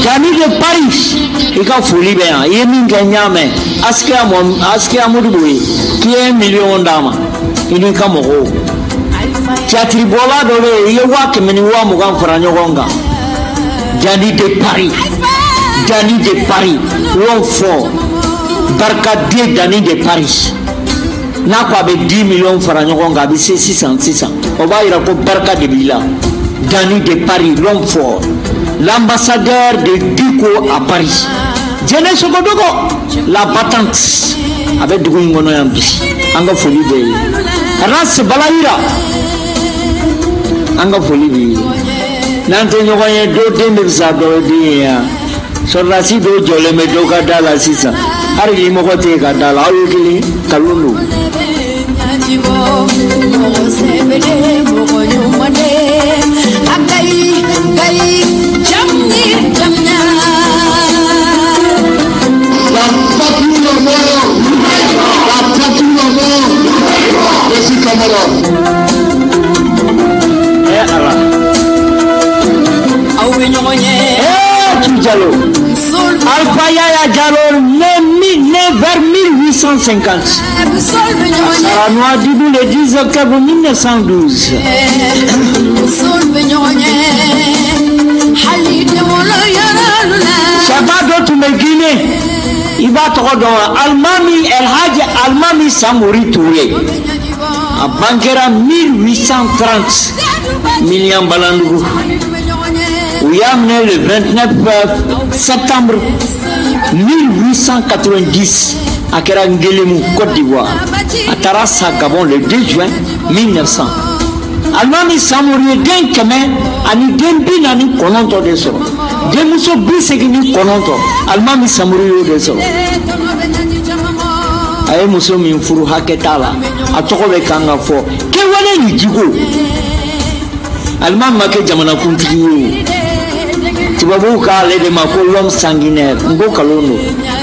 Dani de Paris, il a folie bien. Il est mis gagnant, mais Askia Moudoué, qui est 1 million d'âmes, il est comme Moro. Tiatri Bola Dole, il voit que Meniwa Mogan Franyogonga. Dani de Paris, Dani de Paris, l'homme fort, Barcadé Dani de Paris. N'a pas 10 millions de Franyogonga, c'est 600. On va y avoir Barca de Bila. Dani de Paris, l'homme fort. L'ambassadeur de Duco à Paris. Djene Sokodogo, la battante avec Dugo Ngonoyambi. Anga folie de Ras Balaïra. Anga folie de Nante Nyoye do Demizado dia. Sorasi do Jole Medoka Dala Sisa. Ari Mokote Kadala, Ayukili, Kalulu. Alpha Yaya Jalor, né vers 1850. Saranoa Dibou le 10 octobre 1912. Shabbat d'autres me Guinée. Il va te redonner Almami El Hadj Almami Samouri Touré. À Bankera 1830. Milliam Balandou. Où il a amené le 29 septembre 1890 à Kerangelemou, Côte d'Ivoire. À Tarassa, Gabon, le 2 juin 1900. Almami Samouri d'un kemen, ani dembi nani kononto de soro. Demuso bisegini kononto. Almami Samouri de soro. Aye muso min furu haketala. Atoko be kanga fo. Ke wane ni jigo. Almami make jamana kuntigi. Tibabu ka le de mako l'homme sanguinaire. Ngo kalono.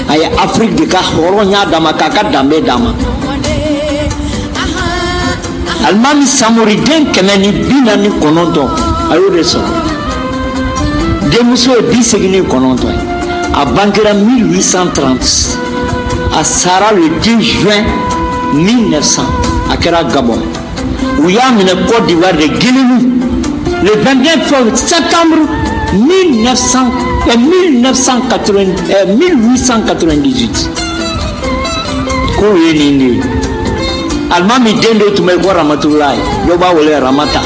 Aye Afrique de ka horonya dama kaka dambe dama. Almami Samouri den kemeni binani kononto ayo de so demuso bisegini kononto a Bankera 1830 à Sara le 2 juin 1900 à Kera Gabon où il y a une Côte d'Ivoire de Guinée le 29 septembre 1898 Kouyeni Almami dendo tumekuwa Ramatulai yoba wole Ramata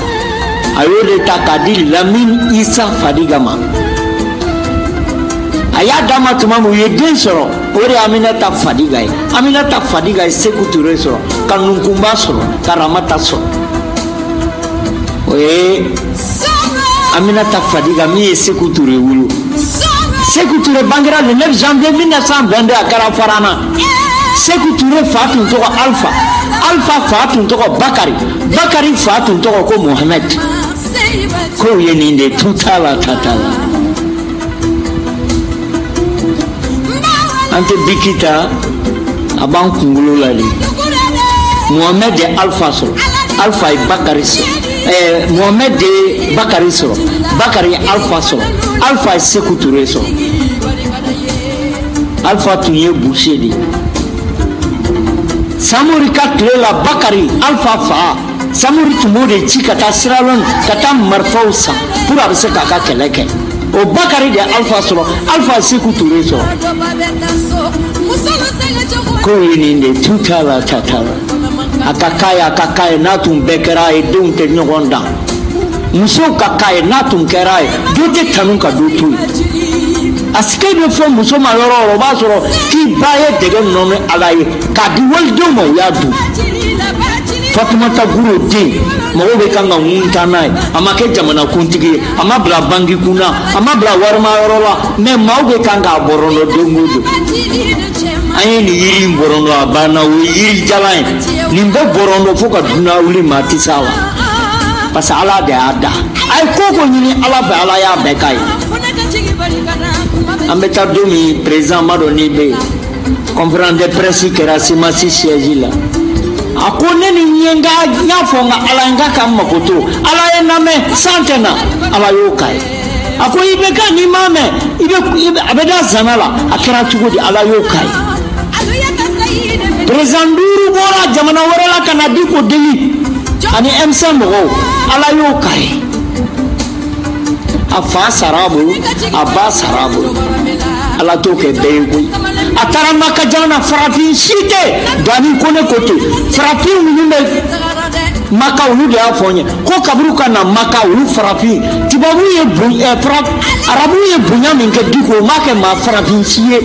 ayode takadili Lamine Issa Fadigama aya dama tumamu yeden soro ore Aminata Fadigai Sekou Touré soro kanunkumba soro karamata soro oye Aminata Fadiga mi Sekou Touré wulu Sekou Touré Bankera le 9 janvier 1922 à Karafarana Sekou Touré Fatou Toko Alpha Fatou Toko Bakari Fatou Toko ko Mohamed ko yeninde tutala tatala ante bikita aban kungulu lali Mohamed de Alpha so Alpha Bakari so Mohamed de Bakari so Bakari Alpha so Alpha Sekou Touré so Alpha tunye boucher Samouri Katlela Bakari Alpha Fa Samouri Tumode Chikata Siralon Kata Marfausa pour avancer Kaka Keleke au Bakari de Alpha Solo Alpha Sekou Touré so Koyini tutala tatala akakaya natum bekera e dunte nyogonda muso kakaya natum kerai dote tanunka dotu aske de fo muso maloro basoro ki baye dege nono alaye kadi woldo mo yadu Fatumata Guro din mago be kanga munta nai amake jamana kuntigi amabla bangi kuna amabla warma yorola me mago be kanga borono dongodo ayi ni yiri borono abana wi yiri jalai nimbe borono foka duna uli matisawa pasa ala de ada ay koko nyini ala be ala ya be kai ambeta domi président Madoni be conférence de presse que rasima si siège là akone ni nyenga nyafonga ala ngaka makoto ala ename santena ala yokai ako ibe ka ni mame ibe abeda zanala akira chugodi ala yokai Prezanduru bora jamana warala kana diko deli ani MC mo ala yokai afa sarabu aba sarabu ala toke beku atara makajana farafin shite dani kone kote farafin nyumbe maka ulu de afonye ko kabruka na maka ulu farafin tibabu ye arabu ye bunya minke diko make ma farafin siye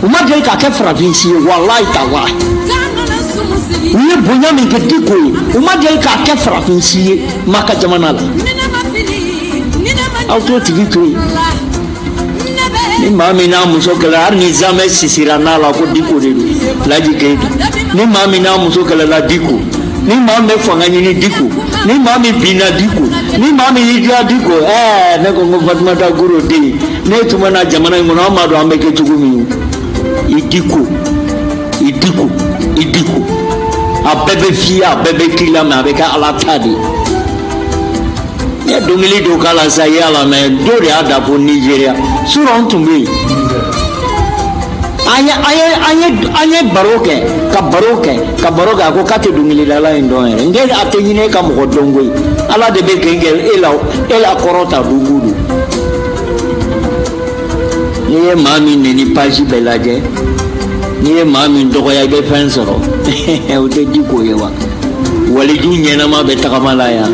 umadai ka ke farafin siye wallahi tawahi ye bunya minke diko umadai ka ke farafin siye maka jamana la auto tv to ni mami na muso kala ni zame sisira na la ko diko de la jike ni mami na muso kala la diko ni mami fangani ni diko ni mami bina diko ni mami hijra diko na ko Fatuma ta guru de ne tuma na jamana ngono amado ambeke tugumi idiko abebe fia abebe kila ma abeka alatadi ya domili do kala sayala me do de ada po Nigeria sura ontumbe anya baroke ka baroke ko kate domili la ndo ere ngel atenyine ka mo dongoi ala de be kengel ela korota dugudu ni mami ni paji belaje ni mami ndoko ya be fensoro o de diko yewa wali du nyena ma be takamala ya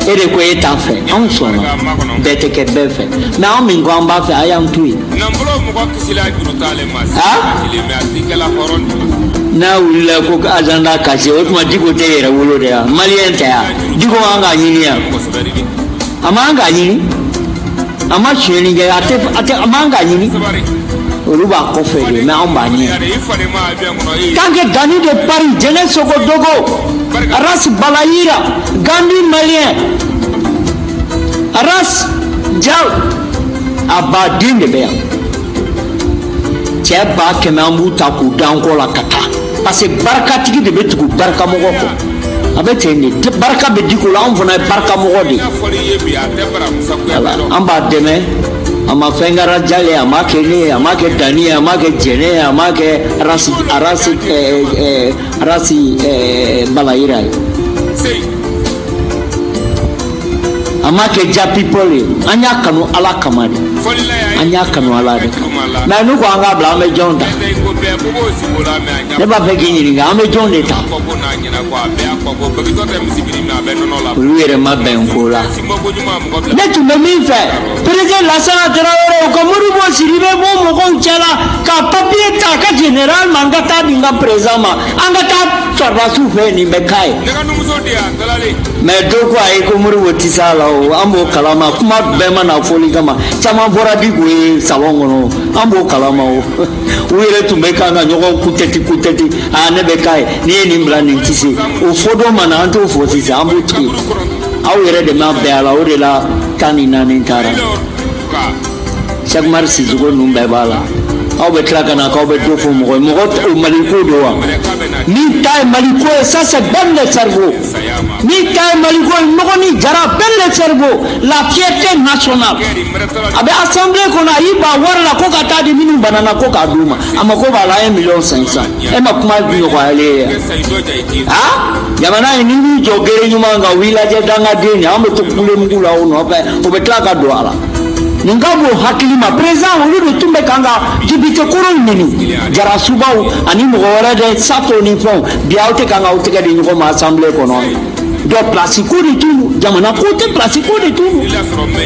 ere ko eta fe on sono bete ke befe na o min ko amba fe ayam tui nambulo mo ko kisila brutale mas ile me artikela horon na willa ko azanda kaje o ma diko te yere wolo de ya malien te ya diko anga nyini ya amanga nyini ama cheni ge ate amanga nyini Ruba kofere me ambani kange gani de Paris jeunesse soko dogo ras balaira gandi malien ras jaw abadin de be che ba ke mambu ta ku danko la kata parce que barka tigi de betugo barka mo ko abetende barka be diko la on fona barka mo de amba deme ama fengara jale ama kene ama ke dani ama ke jene ama ke arasi balaira ama ke ja people anya kanu ala kamade anya kanu ala de na nu ko anga bla me jonda ne ba fe kinyi nga ame jonde ta ruere ma ben ko la ne tu me mi fe president la sala Traoré ko muru bo siribe mo ko chala ka papier ta ka general mangata dinga prezama angata sarba su fe ni be kai me do ko ai ko muru woti sala o ambo kalama kuma be mana foli kama chama bora di ko salongo no ambo kalama o wele tumbe kanga nyoko kuteti ne be kai ni mbla ni tisi o fodo mana anto fosi ambo ti aw yere de ma be ala o de la kanina ni tara chagmar si zugo numbe bala aw be traka na ka be do fo mo o maliko do wa ni tay maliko ça c'est ben le cerveau ni tay maliko mo ni jara ben le cerveau la fierté nationale abe assemblée ko na yiba warla ko ka tadi minu banana ko ka duma ama ko bala 1,5 million e ma kuma bi ko ale jamana ni jogere nyuma nga village danga deni ambe to kule mgula ono o be traka do ala ngabo hakilima president ulu tumbe kanga jibite koro nini jara subau ani mugora de sato ni fon biaute kanga utega de nyoko ma assemblée kono do place ko di tunu jamana ko te place ko di tunu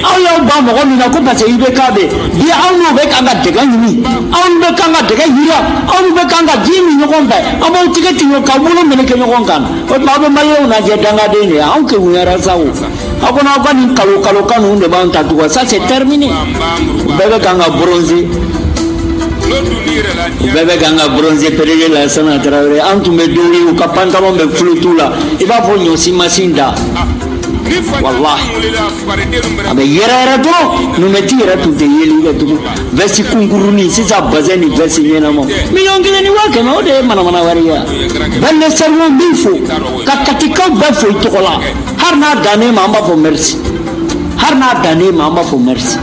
aw ya ba mo ko na ko passe ibe kabe bi aw no be kanga de gani aw be kanga de hira aw be kanga jimi nyoko mba abo utega tinyo ka mulo mene ke nyoko kan o ba be mayo na je danga de ne aw ke wura sawo akona kwa ni kalo kanu nde ba ntatu kwa ça c'est terminé bebe kanga bronze perele la sana Traoré antume dori u kapantalo me flutula iba fo nyosi masinda wallahi abe yera do no metira tu de yeli le tu vesi kunguruni sisa bazeni vesi nyena mo mi yongile ni wake no de mana waria belle servo bifo kakatika bafo itokola harna dane mamba fo merci Omar n'a donné maman pour merci.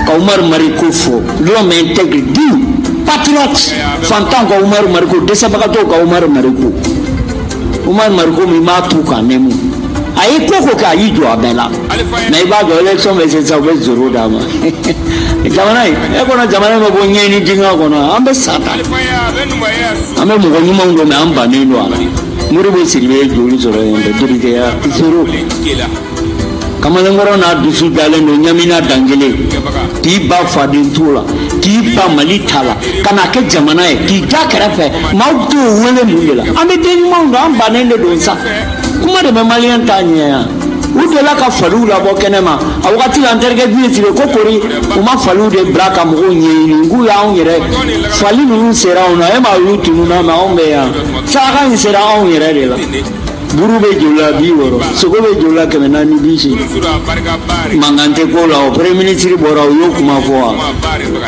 Omar Mariko fo, l'homme intègre, digne, patriote. Fantan ka Omar Mariko, desabakato ka Omar Mariko. Omar Mariko mi ma tout quand même. Aïe koko ka yi do abela. Na iba do election mais c'est ça be zoro dama. Jamana e kono jamana mo bonye ni dinga kono ambe sata. Ambe mo konyu mo ndo me amba ni no ala. Muri bo sirbe joli zoro yende durite ya zoro. Kamalangoro na dusu dale no nyamina dangele. Ti ba fadin tula. Ti ba malitala. Kana ke jamana e ti ga karafe. Ma do wele mundela. Ambe deni mo ndo amba ne do sa. Kuma de Malien tanya ou de la ka falu la bo kenema awati la nterge bi tire kokori uma falu de braka mo nyi ngu ya on yere fali nu sera ona e ma lutu nu na ma on be ya saka ni sera on yere de la burube jola bi woro sogo be jola ke na ni bishi mangante ko la o premier ministre bora yo kuma fo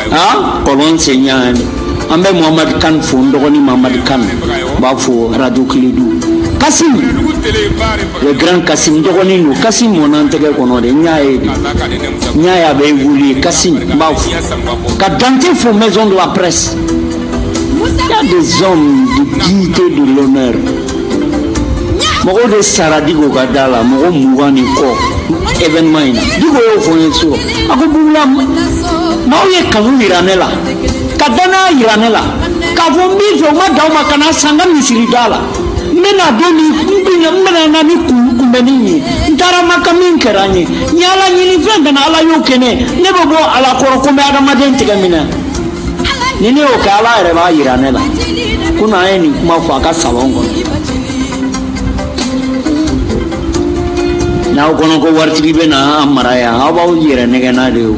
ha kolon senyani ambe Muhammad Kan fondo ko ni Muhammad Kan ba fo radio Kiledu Kassim le grand Kassim dogoni no Kassim monantege kono de nyaaya be wuli Kassim baf ka dante fo maison de la presse. Il y a des hommes de dignité, de l'honneur. Mogo de saradigo gadala mogo mugani ko événement ina digo yo fo yeso ako bula mauye kanu iranela kadana iranela ka fo mbizo madama kana sanga misiri dala mena doni mena nani kumbeni ndara makamin keranye nyala nyini fenda na ala yokene nebo bo ala koroko me ada maden tigamina nini o kala ere ba iranela kuna eni kuma fa ka salongo na kono ko wartigi be na amaraya abaw yere nege na de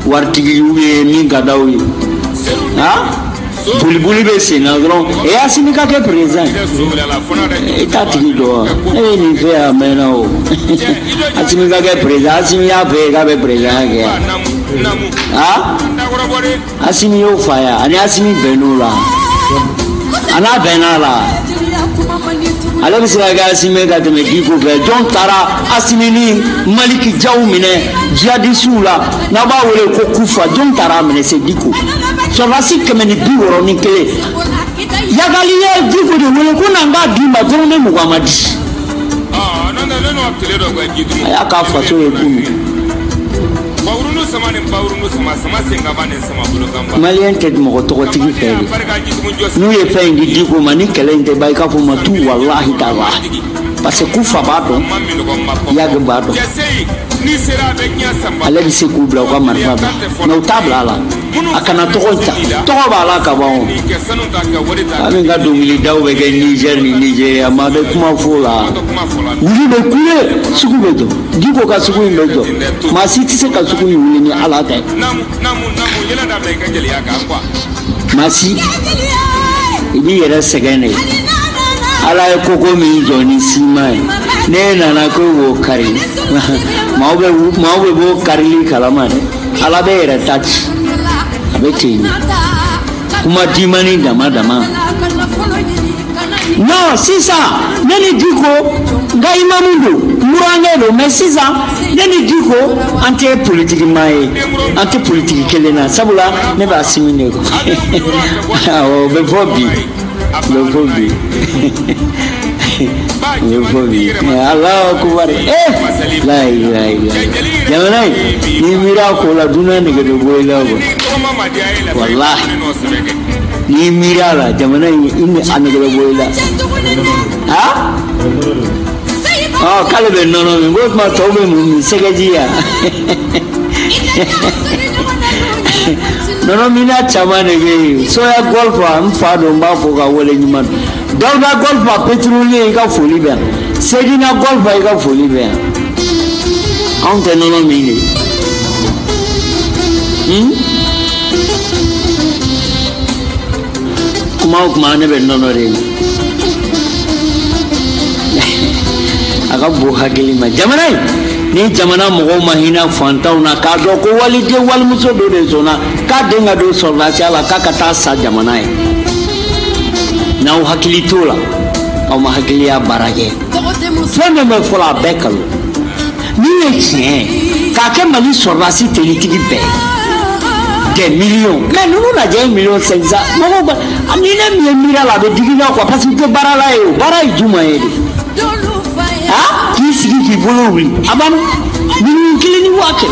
wartigi ube ni gadawi ha bulbuli be sina dron e asimi ka ke présent e tati do e ni fe amena o asimi ka ke présent asimi ya fe ka be présent ke ha asimi yo faya ani asimi benula ana benala ala bisira ga asimi ka te me diko be don tara asimi ni maliki jaw mine jadi sula na ba wole ko kufa don tara mine se diko so rasi kemeni biworo ni kele yagali ye diko de wole ko na nga dimba don ne Muhammadi no aptele do ga gitu aya ka faso e kunu bawruno sama senga bane sama bulo gamba malien ket mo to tigi fere nu ye fengi diko mani kele inte bay ka fu matu wallahi ta'ala parce que kufa bato yag bato ale bi se kubla ko marfa no tabla la akana to bala ka bawo ami ga do mili daw be ga Nigeria ma be kuma fola wuli be kule suku be do diko ka suku be do ma siti se ka suku wuli ni ala ta yela da be ga jeli ya ka kwa masi ibi yere segene ala koko mi joni sima ne nana ko wo kari maube bo karili kalama ne ala be yere touch abeti kuma dimani dama no sisa neni diko ga imamundo murangelo mais sisa neni diko anti politique mai anti politique kelena sabula ne ba simine ko o be fobi Allah akbar la ilaha jamana ni mira ko la duna ne ga boyla go wallahi ni mira la jamana inni an ga boyla ha kale be no ngo ma tobe mu segajiya no mina chamane ge so ya golfa mfado mbafo ga wole nyima Dauda golfa petrolier ka foli be Sedina golfa ka foli be ante no mine kuma ne be no re aga bo hageli ma jamana ni jamana mo mahina fantaw na ka do ko walide wal muso do de zona ka denga do sorna sala ka kata sa jamana na o hakili tola o ma hakili ya barage femme me fola bekalo Ni est chien. Kake Mali sorasi telitigi be. Des millions. Mais nous on a déjà 1,5 million. Non, ani ne mira la be digina quoi parce que bara la yo, bara iduma yede. Ah, qui sigi qui bolo wi. Abam, ni kilini wake.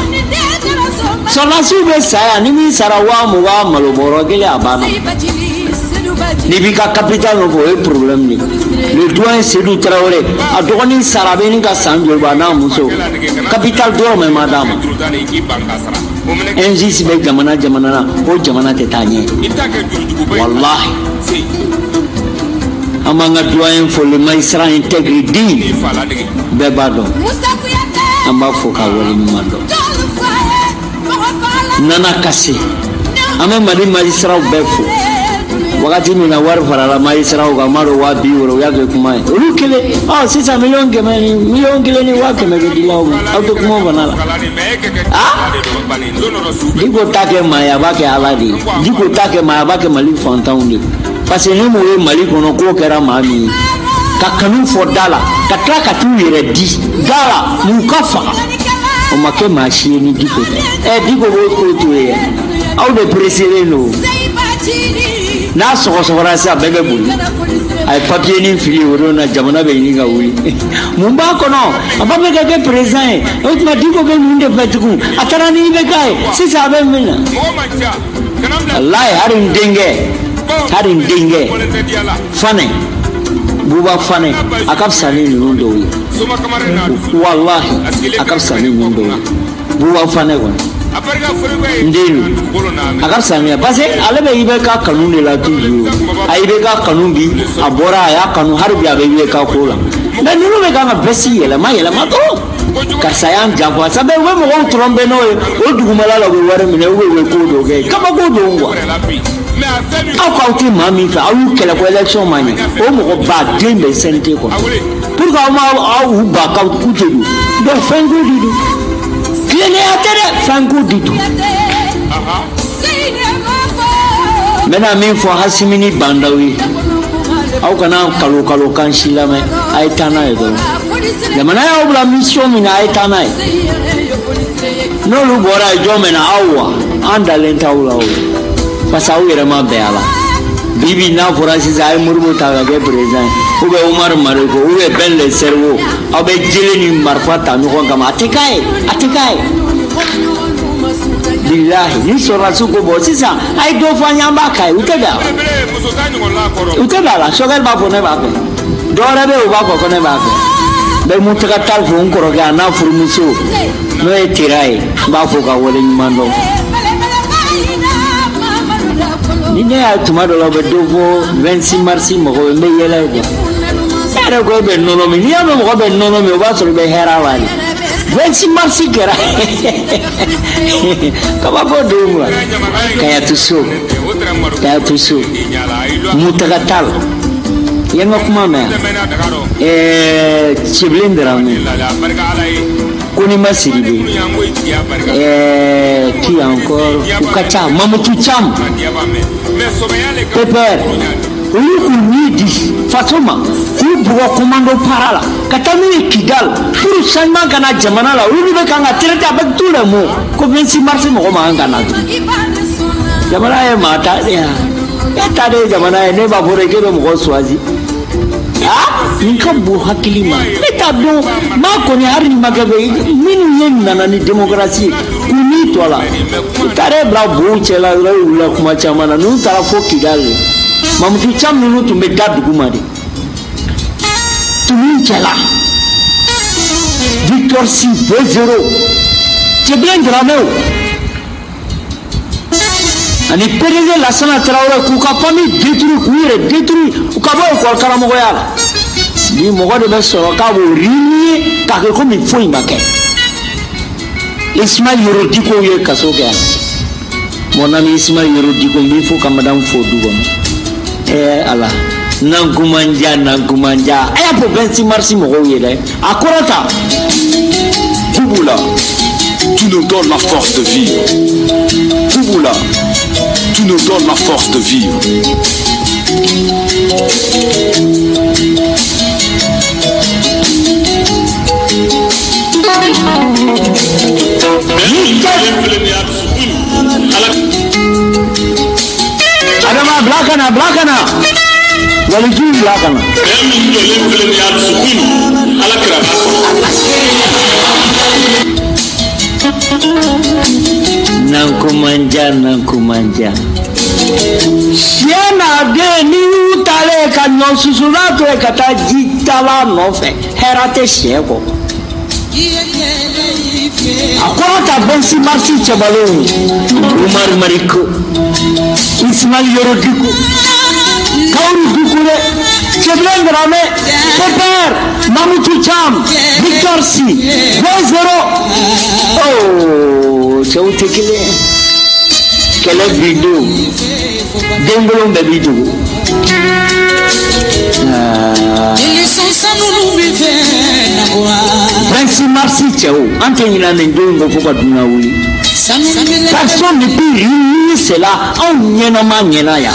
Sorasi be saya ni mi sarawa mo wa maloboro gele abana. Ni bika capital no boy problème ni. Le doyen Sédou Traoré a dogoni sarabeni ka sanjo bana muso. Capital do me madame. NGC be jamana na o jamana te tanye. Wallahi. Amanga doyen fo le maïsra intégrité. Bebado. Amba fo ka wali mando. Nana Kassé. Ame mari maïsra befo. Wakati mina war farala maïsra o gamaro wa biuro ya ke kuma olu kele si ça million kele ni wa ke me dilaw auto kuma banala diko take maya ba ke aladi diko take maya ba ke Mali fantan ni parce que ni mo Mali kono ko kera mami ka kanu fo dala ka tra ka tu yere di dala mu kafa o make machine ni diko diko ko to ye au de préciser no na sɔgɔsɔgɔra sa bɛɛ bɛ boli a ye papier ni fili o don na jamana bɛ ɲini ka wuli mun b'a kɔnɔ a ba bɛ ka kɛ président ye o tuma Diko bɛ mun de fɛ tugun a taara ni IBK ye sisan a bɛ min na walayi hali n denkɛ Fane Buba Fane a ka fisa ni ninnu dɔw ye walahi a ka fisa ni ninnu dɔw ye Buba Fane kɔni ndelu akarsamia parce ale be IBK kanu de la toujours a IBK kanu bi a bora a ya kanu harbi a be IBK ko la mais nunu be ka besi yela ma to karsa yan jagwa sabe we mo on trombe no o dugumala la we ware mine we ko do ge kama ko do ngwa aw ka uti mami fa aw kele ko election manya o mo ba dembe sente ko pour ka ma aw ba ka kutedu do fengo didu Kile atere fango didu. Mena min fo Hasimini Bandawi. Au kana kalo kan shilame ay tana edo. Jamana ya obla mission mina ay tana. No lu bora jomena awa anda lenta ula o. Pasa u yere ma beala. Bibi na forasi ay murmu ta ga president. Ube Umar Mariko, ube Ben le cerveau, abe jeli ni marfata no kama atekae. Billahi ni sora suko bo sisa ay do fanya mbaka utebala shogal ba ko ne ba ko do rabe o ba ko ne ba ko be mutaka tal fo ngoro ga na furmuso no e tirai ba fo ka wole ni mando ni ne a tuma do lo be do fo 26 mars mo ko be yela ko sare ko be nono mi ni amo ko be nono mi o ba so be hera wali 26 mars kera kaba ko do kaya tuso mutagatal yang aku mama ciblindra me kuni masiribe qui encore ukacha mamutu cham pepper oui dit Fatuma ku bugo commando parala katami Kigal pour changement kana jamana la ulu be kanga traiter avec tout le monde ko 26 mars mo ma ngana jamana e mata ya tade jamana e ne ba bore ke mo swazi ni ko bu hakilima eta do ma ko ni hari magabe minu yen nana ni démocratie kuni tola tare bra bu chela ula kuma chamana nu tara ko Kigal mamutu cham nunu tumbe dadu kumadi tumin chela Victor 6-0 c'est bien gramé ani péréze la sana Traoré kuka pami détruit ukaba ko kala mo yala ni mo de be soro ka bo rini ka ko mi fo imbake Ismaël Yoro Diko ye kasoga mon ami Ismaël Yoro Diko mi fo ka madame fo dugo ala nankumanja aya po 26 mars mo ko yele akorata Kouboula tu nous donnes la force de vivre Kouboula tu nous donnes la force de vivre Adama blakana. Waliju blakana. Nankumanja. Siena de ni utale ka no susulato e kata jitala no fe. Herate shego. Akota bensi marsi chabalo. Umar Mariko. Ismail Yorodiku. Kauru Dukure. Cheblen Grame. Pepper. Mamutu Cham. Victor C. 2-0. Oh, Chautekile. Quelle vidéo. Dengolong de vidéo. Francis Marcy Chao, Antonina Nendongo Fokaduna Wuli. Personne ne peut réunir cela en Yenama Yenaya.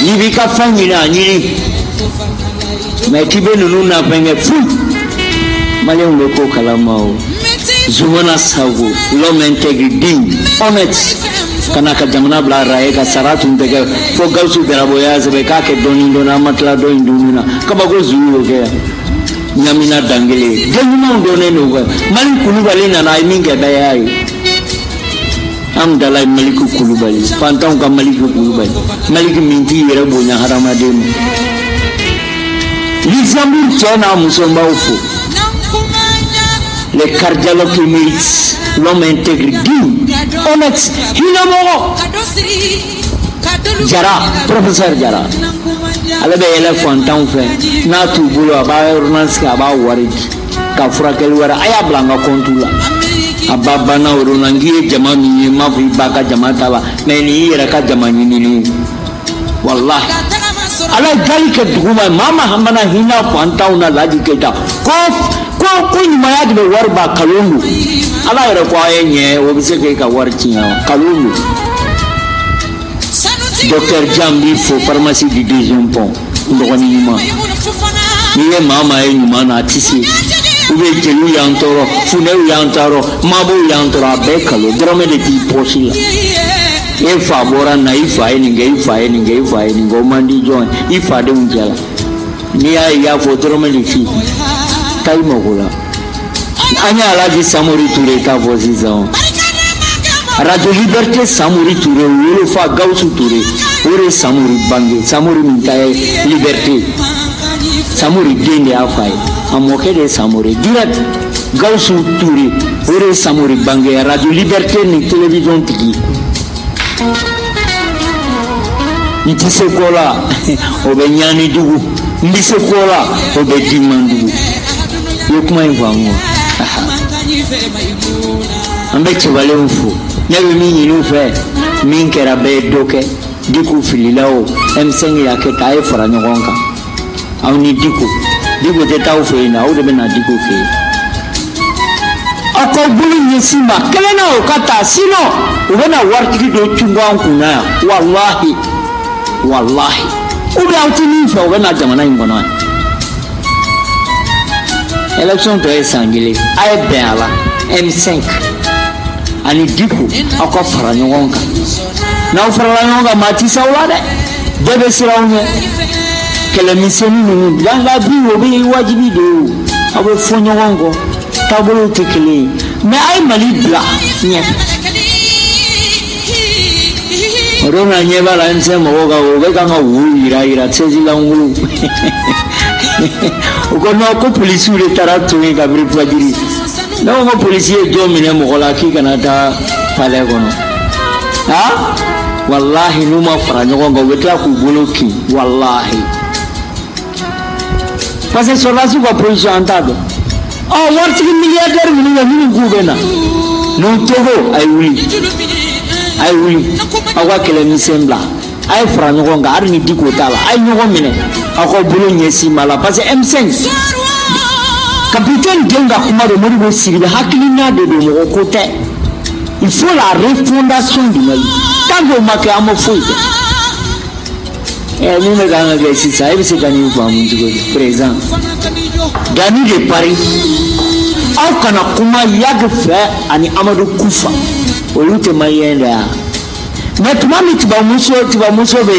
Nibika Famina, Nini. Mais qui veut nous n'apprendre fou. Malien Loko Kalamao. Zumana Sago, l'homme intègre, digne, honnête. Kanaka jamana bla raega saratu ntege fo gausu deraboya zebeka ke donindona matla do induna kabago zulu ke nyamina dangele denuma ndone no mali kulubali na na minge dayai am dalai maliku kulubali fantam ka maliku kulubali maliki minti yere bonya harama demu Luxembourg tena musomba ufo le cardiologue mérite l'homme intègre, digne, honnête, inamoro. Jara, professeur Jara. Ale be ele fontan fe. Na tu bulo aba ordonnance ka aba warit. Ka furakel wara aya blanga kontula. Aba bana ordonnangi jama mi ma fi baka jama tala. Meni yera ka jama ni. Wallahi. Ala gali ke duguma mama hamana hina fontan na laji keta. Ko ni mayad be warba kalondu. Ala yɛrɛ ko aye nye o bɛ se k'e ka wari tiɲɛ kalon Docteur Jambi fo pharmacie du deuxième pont dɔgɔnin ɲuman n'i ye maa ye ɲuman na a tɛ se jeliw y'an tɔɔrɔ funɛw y'an tɔɔrɔ maabow y'an tɔɔrɔ a bɛɛ kalo dɔrɔmɛ de t'i pɔsi la e fa bɔra na i fa ye nin kɛ i fa ye nin kɛ i fa ye nin kɛ o man di jɔn i fadenw cɛ la n'i y'a ye i y'a fɔ dɔrɔmɛ de f'i taa i mago la. Anya Alaji Samori Touré ta position. Radio Liberté Samori Touré, Wolofa Gausu Touré, Ore Samori Bangue, Samori Mintaye Liberté. Samori Dende Afai, Amoke de Samori direct Gausu Touré, Ore Samori Bangue, Radio Liberté ni télévision tiki. Nitise kola, obe nyani dugu, nitise kola, obe dimandugu. Yokuma invango. Ambe chebale mfu nyawe minyi nufe minkera be doke diku fililao M5 ya ke tae fara nyogonka au ni diku te tau fe na au de bena diku fe ako bulu nyesima kelena okata sino ubena wartiki do chungwa nkuna wallahi ube autini fe ubena jamana ingona élection to esangile ay bela M5 ani diku akwa fara nyonga na fara nyonga mati sawla de debe sirawne kele miseni nu langa bi obi wajibi do abe fonyongo tabolo tekele me ay mali bla nye orona nyeba la nse moga obe kanga ira tsezila ngulu ukono ko police ule tarato ni kabri pwajiri na ko police jo mine mogola ki kana ta pale kono ha wallahi numa fara nyogo weta ku boloki wallahi parce sur la sous position antado oh warti milliardaire ni gubena no togo ay wuli awa kele misembla ay fara nyogo nga arni diko tala ay nyogo mine ako bulu nyesi mala parce que M5 capitaine Denga Kumaro Moribo Siribe hakilina de mo côté il faut la refondation du Mali tant que ma ka mo fouille et nous me ganga que si ça il se gagne pas mon présent Gani de Paris aw kana kuma Yag fɛ ani Amadou Koufa olu tɛ maliyɛn de ya mais tuma min Tibamuso bɛ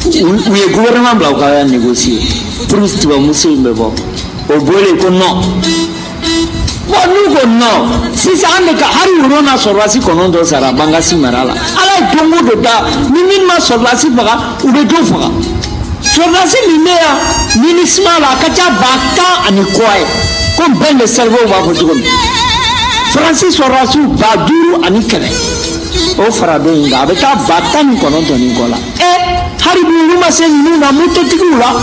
u ye gouvernement bila u ka négocier pour Tibamuso in bɛ bɔ o bɔlen ko non bon n'u ko non sisan an de ka hari woro na sɔrɔdasi kɔnɔntɔn sara Bangasi mara la ala ye don o don da ni min ma sɔrɔdasi faga u bɛ dɔ faga sɔrɔdasi min bɛ yan MINUSMA la a ka ca 10,000 ani kɔ ye comme bɛn de cerveau b'a fɔ cogo min Faransi sɔrɔdasiw 5000 ani 100 o fara dɔ in kan a bɛ taa 19,000 ni kɔ la hari bi olu ma se ninnu na mototigiw la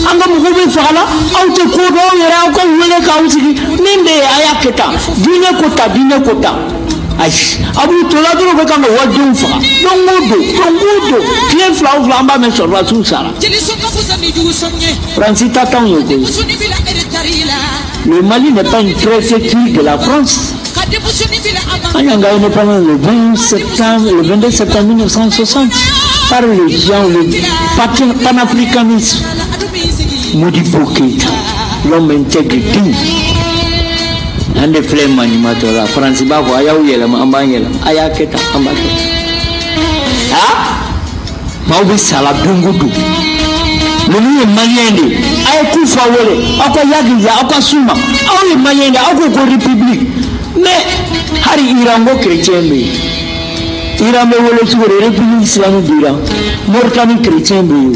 an ka mɔgɔw bɛ faga la aw tɛ ko dɔn aw yɛrɛ aw ka wele k'aw sigi min de ye a y'a kɛ tan diinɛ ko tan ayi a b'u to la dɔrɔn u bɛ kan ka walidenw faga don o don tile fila o fila an b'a mɛn sɔrɔdasiw sara Faransi ta t'anw ye koyi le Mali n'est pas une préfecture de la France. On a gagné pendant le 22 septembre 1960 par les gens, le panafricanisme. Modibo Keïta, l'homme intègre digne. Un des flemmes animateurs, la France, Aya Ouyelam, Ambayel, Aya Keta, Ambake. Ah? Maoubi Salah Dungoudou. Le Malien, Aya Koufa Wele, Aka Yagiza, Aka Souma, Aouye Malien, Aka République. Mais, Hari Irango chrétien, Iran me wele sur la République islamique d'Iran, Mauritanie chrétien, ou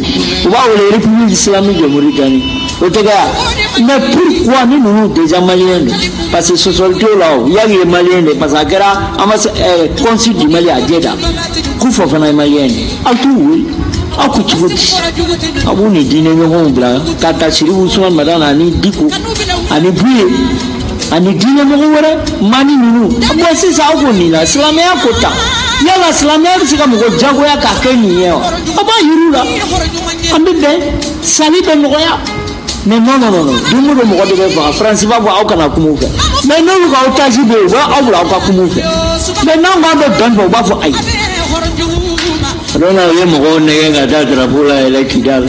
la République islamique de Mauritanie. Mais pourquoi nous déjà maliens? Parce que ce sont là, il y a les maliens, parce que le consul du Mali à Jeddah, Koufa Fana malien, à tout, oui, à Kouchouti, à Bouni, Dine, Blanc, Katachiri, Ousmane, Madame, Ani, Diko, Ani Bouye. Ani dine mɔgɔ mani ninnu bon sisan aw ko nin na silamɛya ko tan yala silamɛya bɛ se ka mɔgɔ jagoya k'a kɛ nin ye wa a b'a yir'u la an bɛ bɛn sali bɛ nɔgɔya mais non don o don mɔgɔ de bɛ faga Faransi b'a fɔ aw kana kuma u fɛ mais n'olu ka otage bɛ yen u bɛ aw bila aw ka kuma u fɛ mais n'anw b'a dɔn bɛn fɛ u b'a fɔ ayi don na u ye mɔgɔw nɛgɛ ka taa drapeau la yɛlɛ Kidal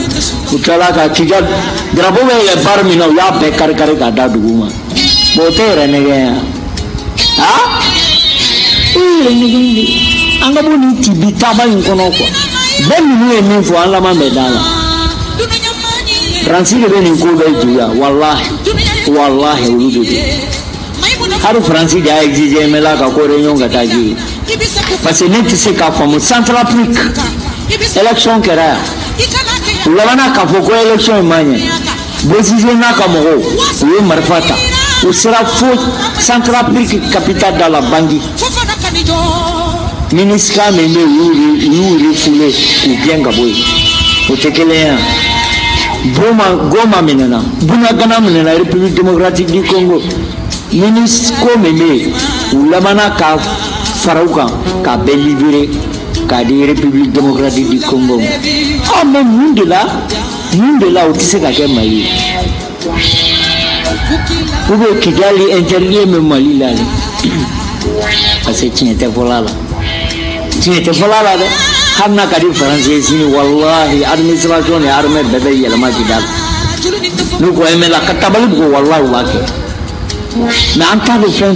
u tilala ka Kidal drapeau bɛ yɛlɛ bar min na u y'a bɛɛ kari-kari ka da dugu ma. Boter nege ah ile nege anga boni tibita ba inkono ko ben ni min fo ala ma medala Fransi de ben ko be juya wallahi uludu haru Fransi da exige mela ka ko réunion ga taji parce que ne se ka famo Centrafrique élection kera ulabana ka fo ko élection manye décision na ka mo o marfata o sera faux Centrafrique capitale dans la Bangui ministre mais nous refoulé ou bien gaboy o tekeleya Goma menena Bunagana menena République démocratique du Congo ministre ko meme ou lamana ka farauka ka libéré ka di République démocratique du Congo ah mais nous de là au tisse ka ke Mali ou bien Kigali interdit même Mali là parce que tu étais voilà là hamna kadi français sini wallahi administration et armée bébé yelma Kidal nous ko emela katabali ko wallahi wake mais en cas de fin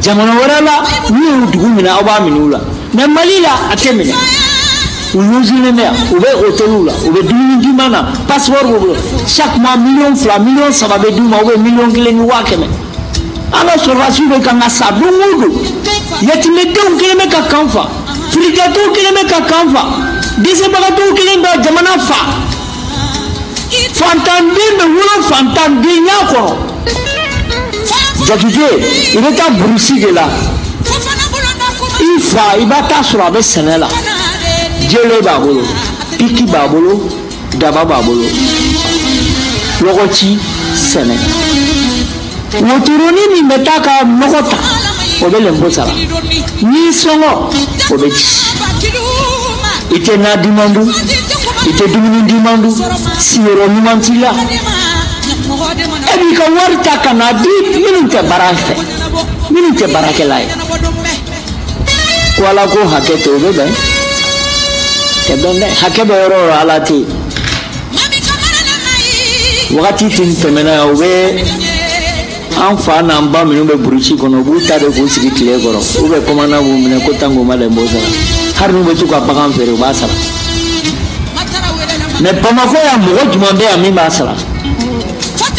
jamana warala ni dugu mina aba minula mais Mali là atemene ou nous mer ou be hôtel là ou be du mana passeport chaque mois million ça va be du ma ou million kileni wake mais alors sur la suite quand on sa dungudu yatime don kileme ka kanfa frigato kileme ka kanfa disebagato kileme jamana fa fantandi me wuro fantandi nyako jagige il est à Bruxelles de là il fa ibata sur avec Sénégal jele babolo piki babolo daba babolo logoti Sénégal woturoni ni metaka nokota obele mbosala ni songo obeji ite na dimandu ite dumuni dimandu siro ni mantila ebi ka warta kana di minute barake lai wala ko haketo bebe tebende hakebe oro alati wakati tin temena obe an fa n'an ba minnu bɛ burusi kɔnɔ u b'u ta de k'u sigi tile kɔrɔ u bɛ commandant b'u minɛ ko tant qu'on m'ale b'o sara hari n'u bɛ to ka bagan feere u b'a sara mais Bamako yan mɔgɔ jumɛn bɛ yan min b'a sara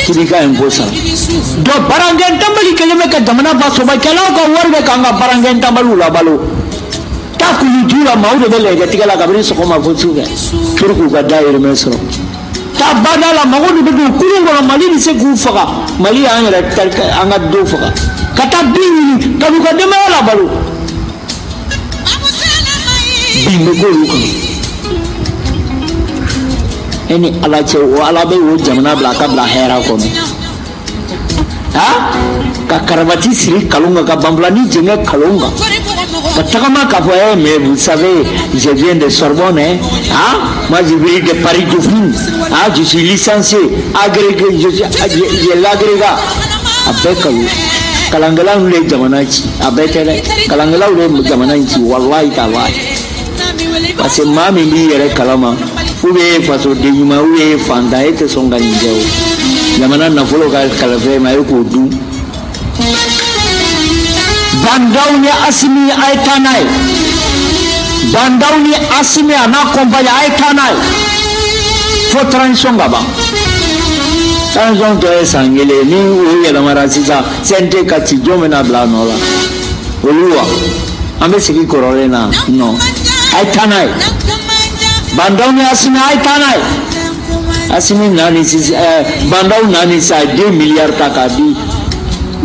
k'i b'i ka impôt sara donc barankɛ tambali kelen bɛ ka jamana basobakɛlaw ka wari bɛ k'an ka barankɛ tambaliw labalo taa kulu ju la maaw de bɛ lɛgɛtigɛ la kabini sɔgɔma fo su fɛ pour k'u ka dahirimɛ sɔrɔ taa bada la mɔgɔw de bɛ don kurun kɔnɔ Mali bɛ se k'u faga Mali y'an yɛrɛ an ka dɔw faga ka taa bin ɲini ka n'u ka denbaya labalo bin bɛ k'olu kan e ni Ala cɛ o Ala bɛ o jamana bila a ka bila hɛrɛ kɔnɔ ka karabati siri kalon kan ka banbulani jɛngɛ kalon kan ka tagama k'a fɔ mais vous savez je viens de Sorbonne moi je viens de Paris Dauphine je suis licencié agrégé j'ai l'agrégat a bɛɛ kalo kalankɛlaw de ye jamana ci a bɛɛ tɛ dɛ kalankɛlaw de ye jamana ci wallahi taala parce que maa min b'i yɛrɛ kalama ou bien fasoden ɲuman ou bien fantan e tɛ sɔn ka nin kɛ o jamana nafolo ka kalifa ma e k'o dun Bandaw ni Assimi a ye taa n'a ye Bandaw ni Assimi a n'a compagnie a ye taa n'a ye fo transition ka ban transition tɔ ye san kelen ni o yɛlɛmara sisan CNT ka ci jɔn bɛna bila a nɔ la olu wa an bɛ segin kɔrɔlen na non a ye taa n'a ye Bandaw ni Assimi a ye taa n'a ye Assimi nani sisan Bandaw nani sisan 2 milliards ta k'a di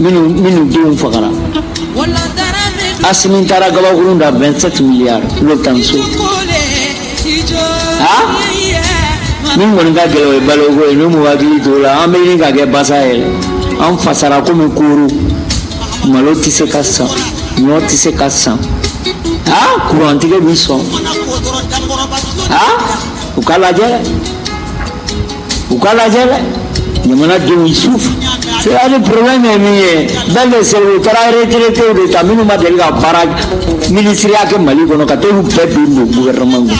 minnu denw fagara Assimi taara gabakurun da 27 milliards l'o tanso min kɔni ka gɛlɛn o ye baloko ye n'o m'u hakili to o la an bɛ ɲini ka kɛ basa yɛrɛ an fasara komi koro malo tɛ se ka san ɲɔ tɛ se ka san kurantigɛ bi sɔn u ka lajɛ dɛ jamanadenw ils souffrent c'est le problème est min ye dans les services taara retraité de ta minnu ma deli ka baara ministériya kɛ Mali kɔnɔ ka t'olu bɛɛ bin don gouvernement kɔnɔ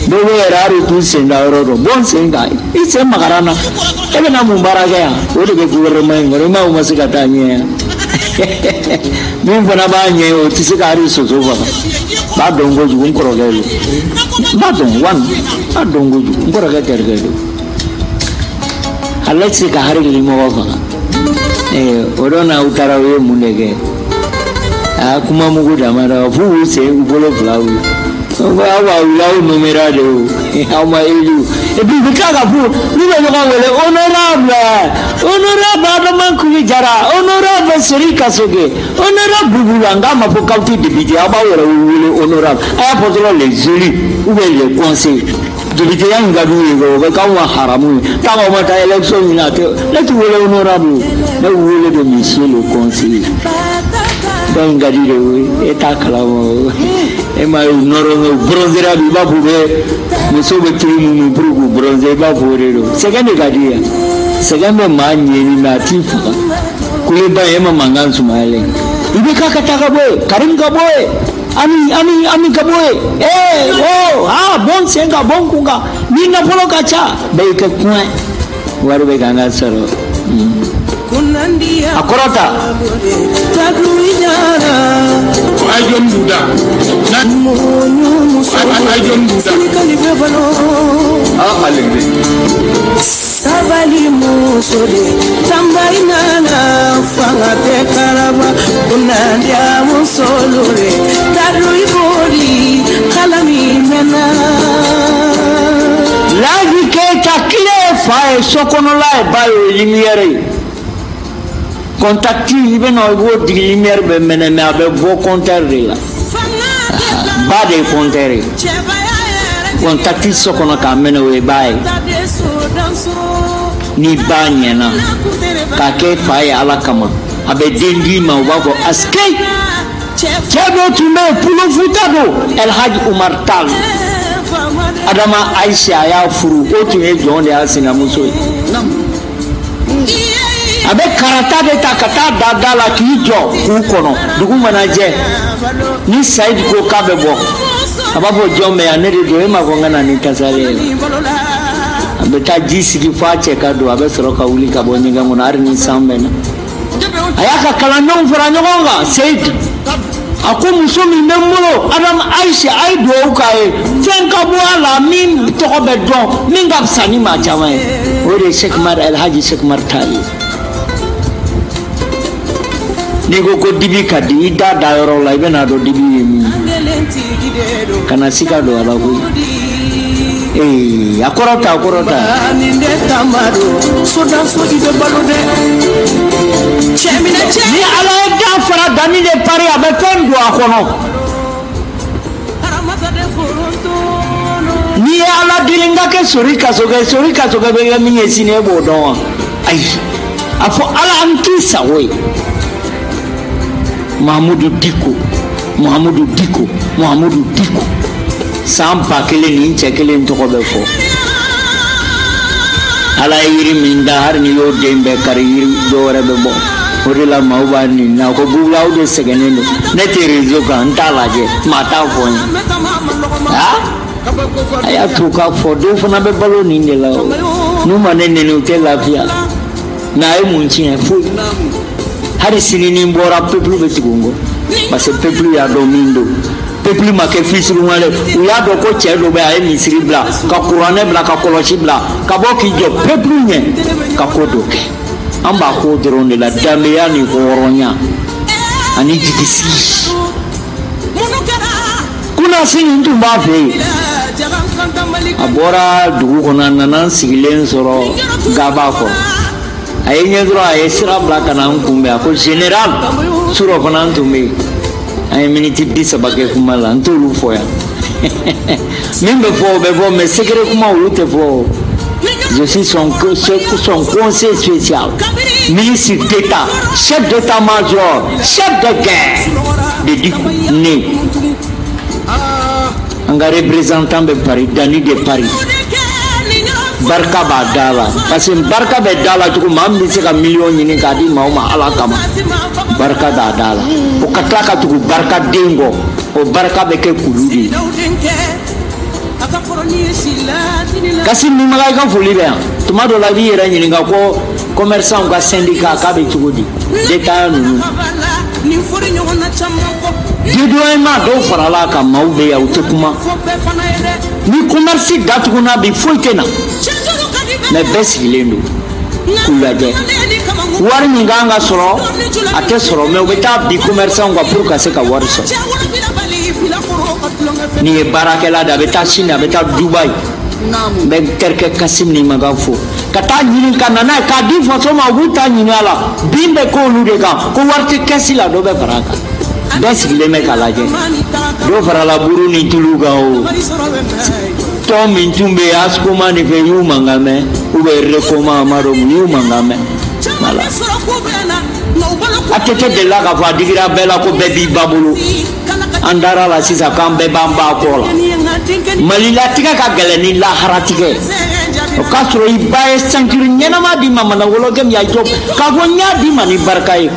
dɔw bɛ yɛrɛ hali t'u sen da yɔrɔ dɔ bon sen kan i sen magara na e bɛna mun baara kɛ yan o de bɛ gouvernement in kɔnɔ i m'a ma se ka taa ɲɛ yan min fana b'a ɲɛ o tɛ se ka hali soso faga b'a dɔn kojugu n kɔrɔkɛ don b'a dɔn wani b'a dɔn kojugu n kɔrɔkɛ terikɛ don ale tɛ se ka hali mɔgɔ faga o don na u taara u ye mun de kɛ kuma mugu dama da f'u y'u sen u bolo fila wuli aw b'a wuli aw numera de o aw ma élu et puis u bɛ tila ka fɔ n'u bɛ ɲɔgɔn wele honorable Adama Kubi Jara honorable Seri Kasoge honorable Bubula n k'a ma fɔ k'aw tɛ député aw b'aw yɛrɛ wele honorable a y'a fɔ dɔrɔn les élus ou bien les conseils député ya in ka d'u ye o bɛ k'anw ka haramu ye tant qu'on ma taa élection ɲini a tɛ ne t'u wele honorable ne b'u wele de monsieur le conseiller donc ka di de o ye e t'a kalama o e ma ye u nɔrɔ bronzera bi i b'a fɔ u bɛ muso bɛ teri minnu pour k'u bronzer i b'a fɔ o de don sɛgɛn de ka di yan sɛgɛn bɛ maa ɲɛni mais a t'i faga kuleba e ma mankan sumayalen i bɛ k'a ka taa ka bɔ ye Karim ka bɔ ye Ami ka bɔ ye bon sen ka bon kun kan ni nafolo ka ca bɛɛ y'i kɛ kuŋɛ wari bɛ k'an ka sɔrɔ a kɔrɔta ajon buda sabali musole tambai nana fanga te karaba kunandia musolore tarui boli kalami mena la vie qui est à clé faille sokonola e bayo lumière contacti il ben no go di lumière be mena me abe vo compteur de la ba de compteur contacti sokono ka mena we baye ni ba ɲɛna k'a kɛ fa ye Ala kama a bɛ den di ma u b'a fɔ askei cɛ dɔ tun bɛ yen pulufuta don Elhaji Umar Tal Adama Ayise a y'a furu o tun ye jɔn de y'a sinamuso ye a bɛ karata de ta ka taa da la k'i jɔ k'u kɔnɔ dugu mana jɛ ni Sayidi ko k'a bɛ bɔ a b'a fɔ jɔn bɛ yan ne de don e ma fɔ n ka na ni kasare ye a bɛ taa ji sigi f'a cɛ ka don a bɛ sɔrɔ ka wuli ka bɔ ɲɛgɛn kɔnɔ hali ni san bɛ na ayaka kalandenw fara ɲɔgɔn kan Seyidu a ko muso min bɛ n bolo Adamu Ayise a ye dugawu k'a ye fɛn ka bɔ a la min tɔgɔ bɛ dɔn min ka fisa ni maa caman ye o de ye Sɛki Umaru Alhaji Sɛki Umaru Tali n'i ko ko dibi ka di i da yɔrɔ la i bɛna dɔn dibi ye min kana siga don a la koyi a kɔrɔta ni Ala ye da fara dani de pari a bɛ fɛn don a kɔnɔ ni ye Ala dili n ka kɛ sori kasokɛ bɛ kɛ min ye sini e b'o dɔn wa ayi a fɔ Ala an k'i sago ye Mahamudu Diko san 1000 ni cɛ kelen tɔgɔ bɛ fɔ Ala ye yiri min da hari ni y'o den bɛɛ kari yiri dɔ wɛrɛ bɛ bɔ o de la maaw b'a nin na ko bugulaw de sɛgɛnnen don ne tɛ réseau kan n t'a lajɛ maa t'a fɔ n ye a y'a to k'a fɔ dɔw fana bɛ balo nin de la n'u ma ne nɛni u tɛ lafiya mais a ye mun tiɲɛ foyi hari sini ni n bɔra peuple bɛ tugu n kɔ parce que peuple y'a dɔn min don peuple ma kɛ fisiruŋa le u y'a dɔn ko cɛ dɔ bɛ a ye misiri bila ka kuranɛ bila ka kɔlɔsi bila ka bɔ k'i jɔ peuple ɲɛ ka ko dɔ kɛ an b'a ko dɔrɔn de la danbeya ni hɔrɔnya ani jigisigi kunnasini tun b'a fɛ yen a bɔra dugu kɔnɔ a nana n sigilen sɔrɔ gaba kɔrɔ a ye ɲɛ dɔrɔn a ye sira bila ka na n kunbɛn a ko général surɔ fana n tun bɛ yen an ye miniti 30 kɛ kuma la n t'olu fɔ yan min bɛ fɔ o bɛ fɔ mais secret kuma olu tɛ fɔ je suis son conseiller spécial ministre d'État chef d'état-major chef de guerre de Diko ne an ka représentant bɛ Paris Dani de Paris barika b'a da la parce que barika bɛ da la cogo min an bɛ se ka miliyɔn ɲini k'a di maaw ma Ala kama barika b'a da la o ka tila ka tugu barika den kɔ o barika bɛ kɛ kulu de ye kasi Nimala i ka foli bɛ yan tuma dɔ la i b'i yɛrɛ ɲininka ko commerçant ka syndicat k'a bɛ cogo di détaillant ninnu dédommagement dɔw farala kan maaw bɛ yan u tɛ kuma ni commerce datuguna bi foyi tɛ na mais bɛɛ sigilen don k'u lajɛ wari min kan ka sɔrɔ a tɛ sɔrɔ mais u bɛ taa bi commerçant kan pour ka se ka wari sɔrɔ ni ye baarakɛla de a bɛ taa Chine a bɛ taa Dubaï n bɛ terikɛ Kasim ni makan fo ka taa ɲini ka na n'a ye k'a di faso ma u b'u ta ɲini a la bin bɛ k'olu de kan ko wari tɛ kɛsi la dɔ bɛ fara a kan bɛɛ sigilen bɛ k'a lajɛ dɔ farala buru ni tulu kan o tɔn min tun bɛ yen Asukuma de fɛ y'u mankan mɛn ou bien Rekoma Amadu y'u mankan mɛn voilà a tɛ delila k'a fɔ a digira bɛɛ la ko bɛɛ b'i ba bolo an dara la sisan k'an bɛɛ b'an ba kɔ la Malilatigɛ ka gɛlɛn ni laharatigɛ o k'a sɔrɔ i ba ye sankiri ɲɛnama di ma mana wolokɛ min y'a jɔ k'a fɔ n y'a di ma ni barika ye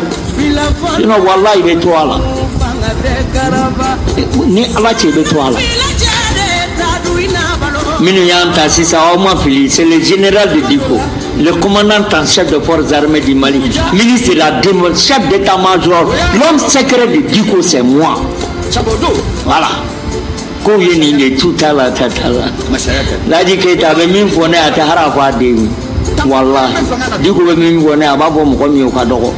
sinon walahi i bɛ to a la ni Ala cɛ i bɛ to a la minnu y'an ta sisan aw ma fili c'est le général de Diko le commandant en chef de forces armées du Mali ministre de la défense chef d'état-major l'homme secret de Diko c'est moi voilà ko ye nin de tout à la tatala Laji Keita bɛ min fɔ ne a tɛ hara fɔ a den ye wallahi Diko bɛ min fɔ ne a b'a fɔ mɔgɔ min ye o ka dɔgɔ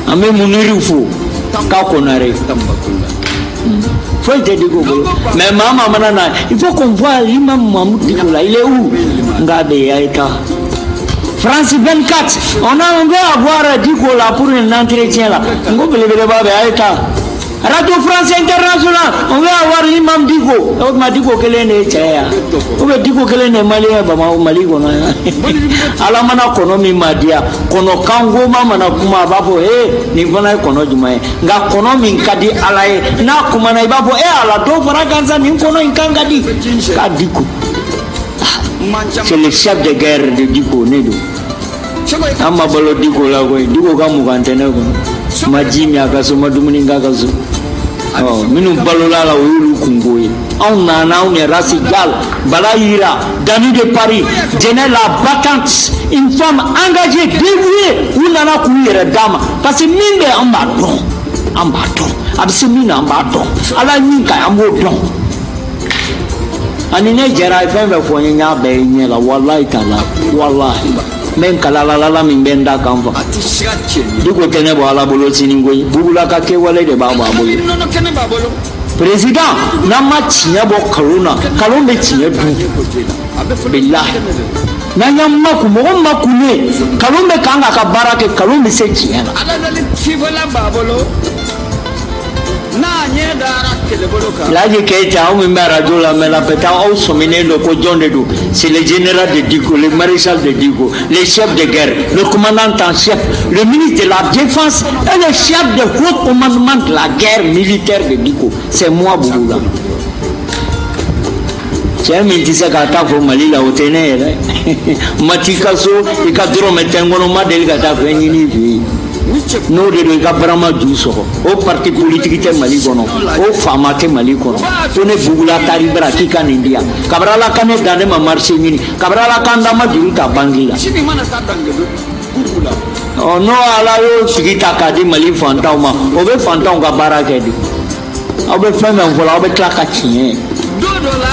an bɛ Muniri fo k'a Konare foyi tɛ Diko bolo mais maa mana na il faut qu'on voit l'imam Mahamudu Diko là il est où nka bɛ yen a ye taa France 24 on veut avoir Diko là pour un entretien là n ko belebeleba bɛ a ye taa Radio France Internationale on veut avoir l'imam Diko o tuma Diko kelen de ye cɛ ya ou bien Diko kelen de ye maliyɛn Bamako Mali kɔnɔ yan Ala mana kɔnɔ min ma diya kɔnɔ kanko ma mana kuma a b'a fɔ nin fana ye kɔnɔ jumɛn ye nka kɔnɔ min ka di Ala ye n'a kumana i b'a fɔ Ala dɔ fara gansan nin kɔnɔ in kan ka di k'a Diko c'est le chef de guerre de Diko ne don an ma balo Diko la koyi Diko ka mugan tɛ ne kɔnɔ ma ji min a ka so ma dumuni k'a ka so minnu balola la o y'olu kungo ye anw nana anw ye race égale Bala Yira Dani de Paris Diéné la battante une femme engagée dévouée u nana k'u yɛrɛ d'a ma parce que min bɛ an b'a dɔn a bɛ se min na an b'a dɔn Ala ye min ka an b'o dɔn ani ne jɛra fɛn fɛn fɔ n ye n y'a bɛɛ ye ɲɛ la walahi taala walahi n bɛ n kalalala min bɛ n da kan faga Diko tɛ ne bɔ Ala bolo sini koyi Bugula ka kɛwale de b'a bɔ a bolo président n'an ma tiɲɛ bɔ kalon na kalon bɛ tiɲɛ dun bilahi n'an y'an makun mɔgɔ makunnen kalon bɛ kan ka baara kɛ kalon bɛ se tiɲɛ la Laji Keita, on me radio la mais la péta au sommet le codion de Dou, c'est le général de Diko, le maréchal de Diko, le chef de guerre, le commandant en chef, le ministre de la défense et le chef de haut commandement de la guerre militaire de Diko. C'est moi Bougoula. Tiens, mais tu sais qu'à ta fois Mali la hôtelière, Matikaso, et qu'à trop mettre un gros modèle qu'à ta fait une no de do ka barama du so o parti politique te Mali kono o fama te Mali kono to ne Bugula tari bra ki kan India kabrala kan e dane ma marché ni kabrala kan da ma juru ta bangila oh no ala yo sigita ka di Mali fanta ma o be fanta ka bara ke di o be fama vola o be klaka chien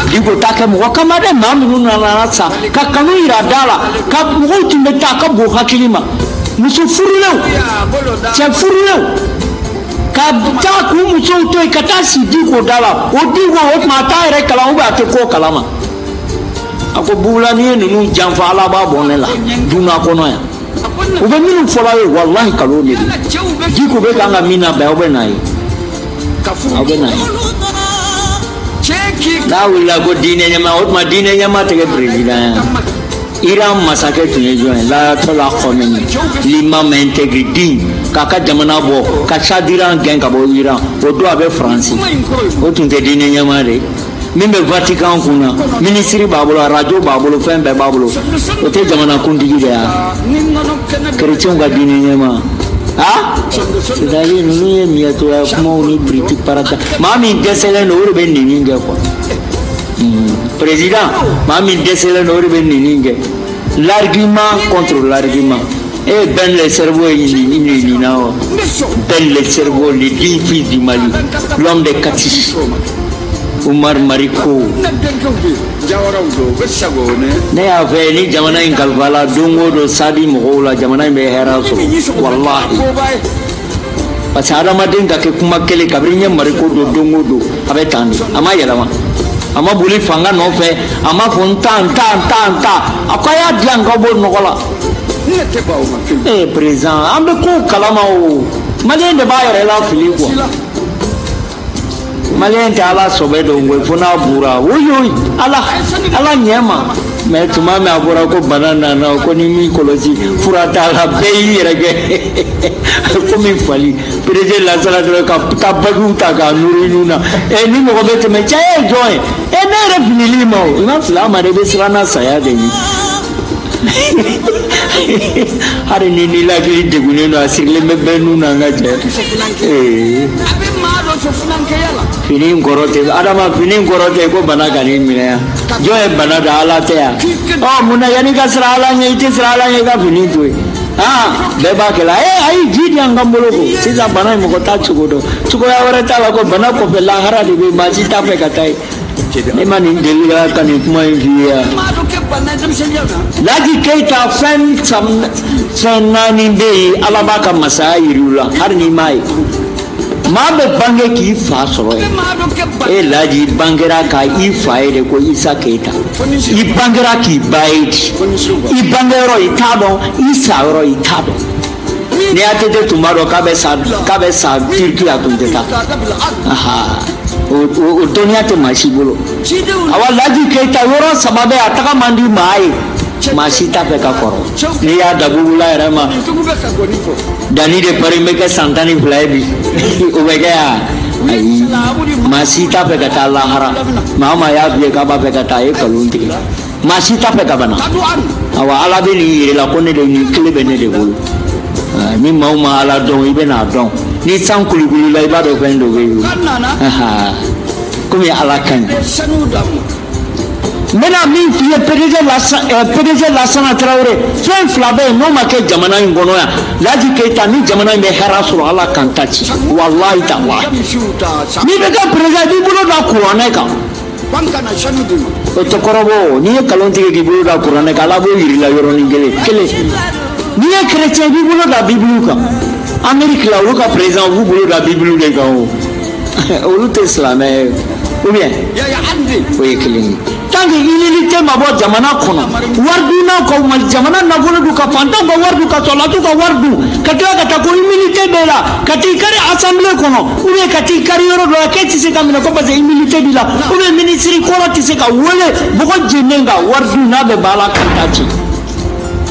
Diko take mo kamade mamu na sa ka kanu ira dala ka mo timbe ta ka bo hakilima muso furulew cɛ furulew ka taa k'u musow to yen ka taa si Diko da la o Diko o tuma a t'a yɛrɛ kalan ou bien a tɛ ko kalama a ko Bugula n'i ye ninnu janfa Ala b'a bɔ ne la dunan kɔnɔ yan u bɛ minnu fɔla ye walahi kalon de don Diko bɛ kan ka min labɛn aw bɛ n'a ye n'a wulila ko diinɛ ɲɛma o tuma diinɛ ɲɛma tɛ kɛ président ye Iran masakɛ tun ye jɔn ye Layatollah Khomeini l'imam intègre digne k'a ka jamana bɔ ka Chadiran gɛn ka bɔ Iran o don a bɛ Faransi o tun tɛ diinɛ ɲɛma de min bɛ Vatican kun na ministre b'a bolo radio b'a bolo fɛn bɛɛ b'a bolo o tɛ jamana kuntigi de ye chrétienw ka diinɛ ɲɛma c'est-à-dire ninnu ye miyɛtoya kumaw ni politique parata maa min dɛsɛlen don o de bɛ nɛni kɛ quoi président maa min dɛsɛlen don o de bɛ nɛni kɛ l'argument contre l'argument et ben le cerveau il ben le cerveau le digne fils du Mali l'homme de Kati Umar Mariko ne y'a fɛ ni jamana in kalifala don o don sadi mɔgɔw la jamana in bɛ hɛrɛ sɔrɔ wallahi parce que adamaden ka kɛ kuma kelen kabini ɲɛ Mariko don o don a bɛ tan de a ma yɛlɛma a ma boli fanga nɔfɛ a ma fɔ n ta a ko a y'a dilan ka bɔ nɔgɔ la président an bɛ kow kalama o maliyɛn de b'a yɛrɛ la fili quoi maliyɛn tɛ Ala sɔbɛ dɔn koyi fo n'a bura oyoyi Ala ɲɛ ma mais tuma min a bɔra ko bana nana ko ni min kɔlɔsi fura t'a la bɛɛ y'i yɛrɛ kɛ komi fali président lasara dɔrɔn ka taa bagiw ta k'a nuru nun na ni mɔgɔ bɛ tɛmɛ cɛ ye jɔn ye ne yɛrɛ filili ma o i ma fili a ma dɛ i bɛ siran n'a saya de ɲi hali ni lakili degunnen don a sirilen bɛ bɛɛ nun na an ka jɛ fini in kɔrɔ tɛ adama fini in kɔrɔ tɛ ko bana ka n'i minɛ yan jɔn ye bana da Ala tɛ yan mun na yanni ka siran Ala ɲɛ i tɛ siran Ala ɲɛ i ka fini to yen bɛɛ b'a kɛ la ayi ji di an ka bolo ko sisan bana in mɔgɔ t'a cogo dɔn cogoya wɛrɛ t'a la ko bana kɔfɛ lahara de bɛ yen maa si t'a fɛ ka taa yen ne ma nin deli ka nin kuma in f'i ye yan Laji Keita fɛn naani bɛ yen Ala b'a ka masaya yir'u la hali n'i m'a ye maa bɛ bange k'i fa sɔrɔ yen Laji i bangera ka i fa ye de ko Isa Keita i bangera k'i ba ye di i bangeyɔrɔ i t'a dɔn i sayɔrɔ i t'a dɔn ni ATT tun b'a dɔn k'a bɛ sa Turki a tun tɛ taa o dɔnniya tɛ maa si bolo awa Laji Keita yɔrɔ saba bɛ a taga man di maa ye maa si t'a fɛ ka kɔrɔ n'i y'a da Bugula yɛrɛ ma Dani de Paris bɛ kɛ san 12 ye bi o bɛ kɛ yan ayi maa si t'a fɛ ka taa lahara maa maa y'a f'i ye k'a b'a fɛ ka taa a ye nkalon tigɛ maa si t'a fɛ ka bana awa Ala bɛ nin yir'i la ko ne de nin kelen bɛ ne de bolo ni maa o maa Ala dɔn i bɛ n'a dɔn ni san kulikuli la iba do fendo be yo comme ala kan mena min fiye PDG Lassana Traoré fen flabe no make jamana ngono ya laji keita ni jamana me harasul ala kan tachi wallahi ta'ala ni be ka president di bulo da qur'ane ka bankana shanu dum o to korobo ni kalonti di bulo da qur'ane ka la bo yiri la yoro ni gele kele ni chrétien di bulo da bible ka Amérique la wo ka president bu bulo da bible de ka o lu islamé ou bien ya andi o kele tangi ililite mabo jamana kono wardu na ko mal jamana na bolo du ka fanta ko wardu ka solatu ka wardu katwa kata ko imilite bela kati kare assemblée kono ube kati kare yoro do keti se kamina ko base imilite bila ube ministry ko lati se ka wole boko jenenga wardu na be bala kantachi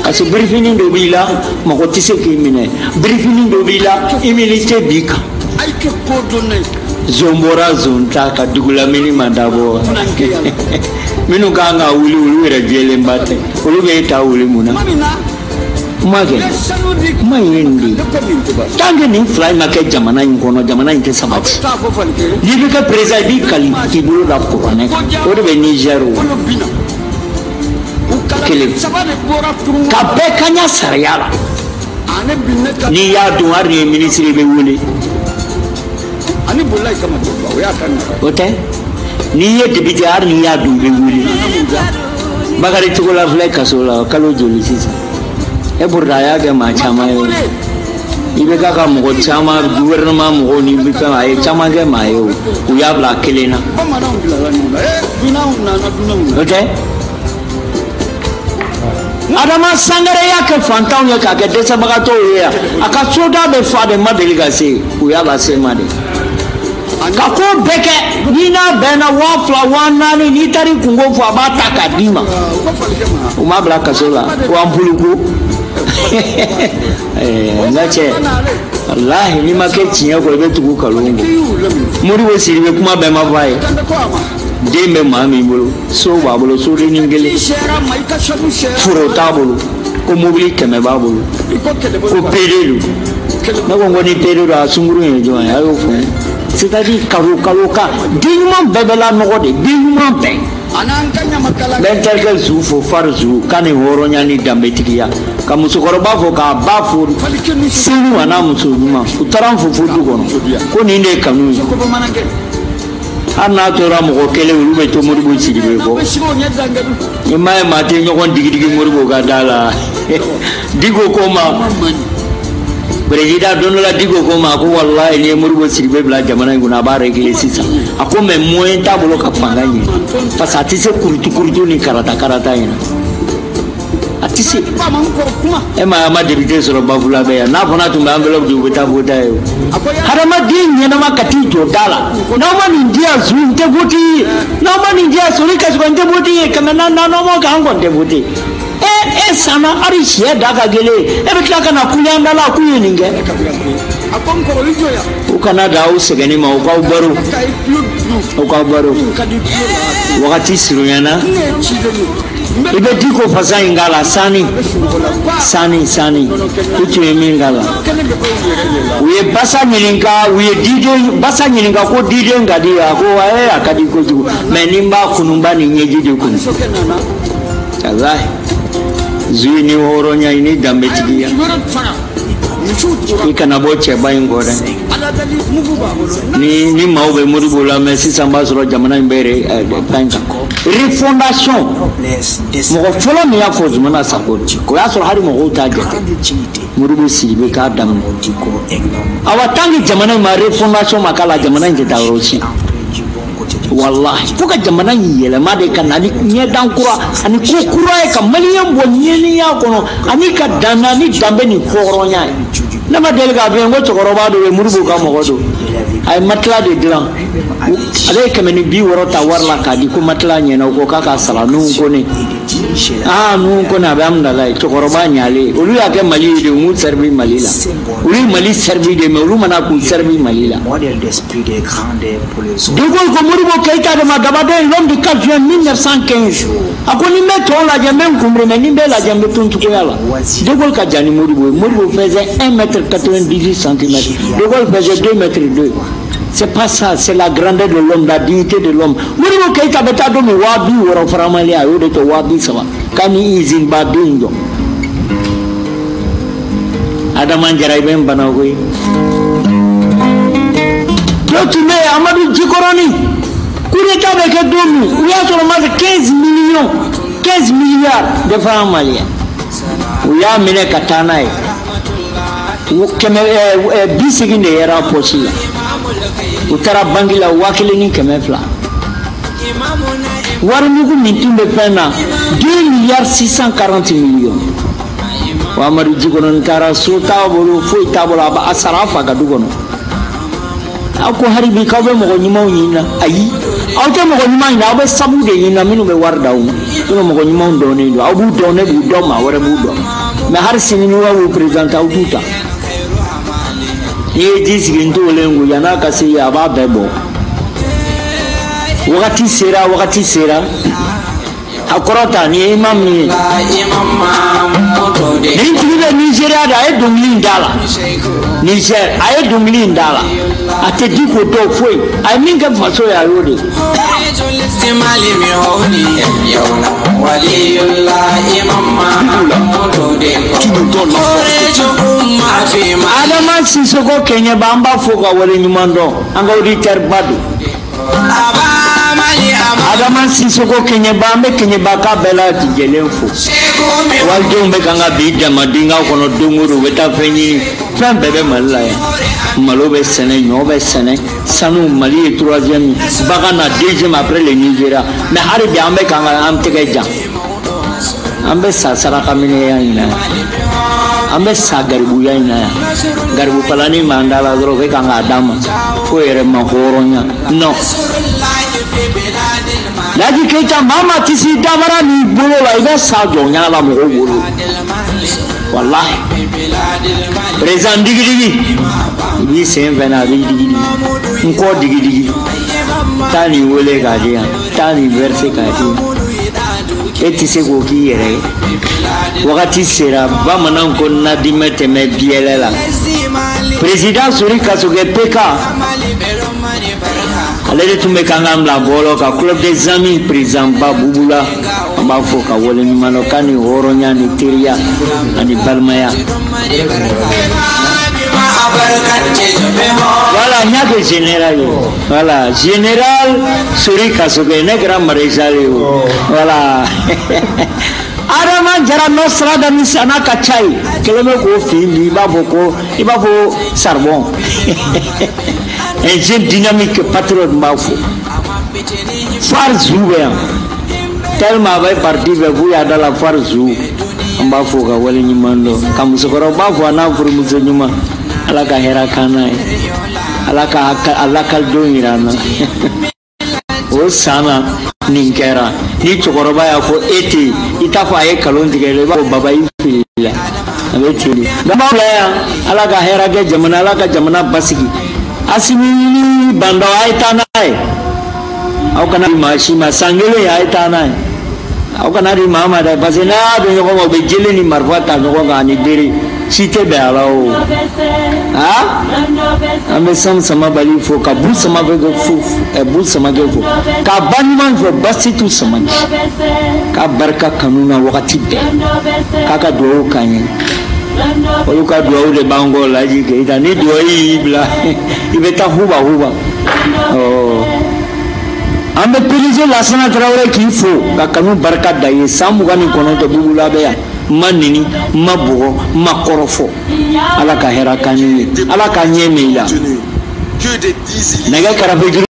kasi briefing do bila mako tise ki mine briefing do bila imilite bika ay ke ko donne zombora zonta ka dugula mini mandabo minu kanga uli wera jele mbate ulu beta uli muna mage mayendi tange ni fly make jamana inkono jamana inte sabati libe ka president bi kali kibulu da korone ode be Nigeru kele ka be kanya sariyala ni ya duwari ministry be wuli ani bullai kama to ya kan ote ni ye député ar ni ya dumbe wuli bagari tugola fle kasola kalo joli sisa e burda ya ga ma chama yo ibe ka mo chama gouvernement mo ni bi ka ay chama ga ma yo u ya bla kelena ote adama sangare ya ke fantaw ya ka ke desa bagato ya aka soda be fa de madeligase u ya ba se made kako beke nina bena wafla wanani ni tari kungo fo abata kadima uma bla kasola wa mpuluku ngache wallahi ni make tinya ko be tuku kalongo muri wo siribe kuma be mavai dembe mami bolo so ba bolo so re ningele furo tabolo ko mobili keme ba bolo ko pedelu na ko ngoni pedelu asunguru njo ayo fo c'est-à-dire kaloka dignement bebela nogode dignement ben ben quelques jours faut faire jour quand il horonya ni dambetikia comme sukoroba fo ka bafu sinu wana musuduma utaram fo dugono ko ni ne kanu ana tora mo ko kele ulube to muribo sidibe ko imaye mate nyogon digidigi muribo ga dala digo ko ma President donola digo ko ma ko wallahi ni muribo sirbe bla jamana nguna bare gele sisa ako me moyen tabulo ka fanganye parce atise kurutu ni karata ina atise e ma député soro bavula be ya na fona tumba envelope du bota yo harama din na makati to dala na ma ni ndia zu nte boti na ma ni ndia sori ka ko nte boti kamena na no mo ka ngo nte boti sana ari shia daga gele ebe klaka na kuyanda la kuyininge akonko lijoya ukana da usegani ma ukabaro wakati siruyana ibe diko fasa ingala sani uche mingala uye basa nyilinga uye dide basa nyilinga ko dide ngadi ko akadi ko ju menimba kunumba ni nyeji de kun Allah Zuni horonya ini dambe tigia. Ikana boche bayin gore. Ni maube muribo la mesi samba soro jamana imbere panka. Refondation. Mo folo mi ya fozu mana sakoti. Ko ya soro hari mo hota jete. Muribo siribe ka dam. Awatangi jamana ma refondation makala jamana njeta rochi. Wallahi fuka jamana yele made kanani nyedan kura ani kukura e kamaliyan bonyeni ya kono ani ka dana ni dambe ni khoronya na madel ga be ngo chokoroba do murbu ka mogodo ay matla de dilan ale kameni bi worota warla ka di ko matla nyena ko kaka salanu ko ne Ah, nous qu'on avait amdala, Chokoroba Nyale, ou lui a que Mali de Mou servi Malila. Oui, Mali servi de Meroumana pour servir Malila. Modèle d'esprit des grands pour les autres. De Gaulle Komuribo Keita de Madabade, l'homme du 4 juin 1915. A qu'on y mette on la jambe comme Nimbe la jambe Tuntukoyala. De Gaulle Kadjani Moribo, Moribo faisait 1,98 cm. De Gaulle faisait 2,2 m. C'est pas ça, c'est la grandeur de l'homme, la dignité de l'homme. Moribo Keita beta do mi wabi woro faramali ayo de to wabi sawa. Kani izin babindo. Adaman jaray ben banagoy. Tu mets Amadou Djikoroni, coup d'État avec Domi, il y a seulement 15 millions, 15 milliards de francs maliens. Il y a mené Katanaï, Bissegin de Yera Posila, Utara Bangila, Wakilini Kemefla. Warunugu Mintum de Pena, 2 milliards 640 millions. Amadou Djikoroni Kara, Sota, Bolo, Fouy Tabola, Asarafa, Gadugono. Ako haribi kabe mogo nyima nyina ayi awte mogo nyima ina abe sabu de nyina minu be wardaw no mogo nyima ndone do abu done bu do ma wara bu do me har sinini wa wu president awtuta ye disi nto lengu yana kasi ya ba bebo wakati sera akorota ni imam ni Nigeria Nigeria da e dumli ndala Niger aye dumli ndala ate diko to foi ay minga faso ya yode istimali mi honi yawla waliyullah imam mutode adama sisoko Kenya bamba foka wale nyumando anga auditeur badu Adama Sissoko Kenya baka bela tijelenfo waldo mbe kanga bidja madinga kono dunguru beta fenyi fam bebe malaya malobe sene nyobe sene sanu mali est 3e baka na 2e après le Nigeria mais hari bi ambe kanga amtegeja ambe sasara kamine ya ina ambe sagaribu ya ina garibu palani mandala dro ke kanga adama fo ere mahoronya no Laji Keita mama tisi damara ni bolo la ibe sajo nyala mo wolo wallahi président digidigi bi sen vena digidigi nko digidigi tani wole ka dia tani verse ka dia eti se ko ki yere wakati sera ba manan ko na dimete me bielela président Sori Kasuge peka ale tumbe kangam la bolo ka club des amis président Babubula amba foka wole ni manokani horonya ni tiria ani balmaya voilà nyake général voilà général Sori Kasuge ne grand maréchal voilà Adama jara nostra da misana kachai keleme ko fili baboko ibabo charbon un jeune dynamique patriote Mbafo Farzou tellement va partir vers vous à la Farzou Mbafo ka wale nyimando kamusokoro Mbafo na furumuzo nyuma alaka hera kana alaka do irana o sana ninkera ni chokoroba ya ko eti itafa e kalondi gele ba baba ifila abetili baba ya alaka hera ge jamana alaka jamana basiki asimi bando aitana au kana mashima sangele aitana au kana ri mama da basena do yoko be jele ni marfata no ga ni diri site be alao ha ame sama bali fo ka bul sama be fo e bul sama ge fo ka banman fo basitu sama ka barka kanuna wakati be kaka do kanye oluka do de bango laji ke ita ni do ibla ibeta huba oh ame pilize la sana traore ki fo ka kanu barka daye samu gani kono to bubula be ya manini mabugo makorofo ala ka hera kanini ala ka nyemela naga karabe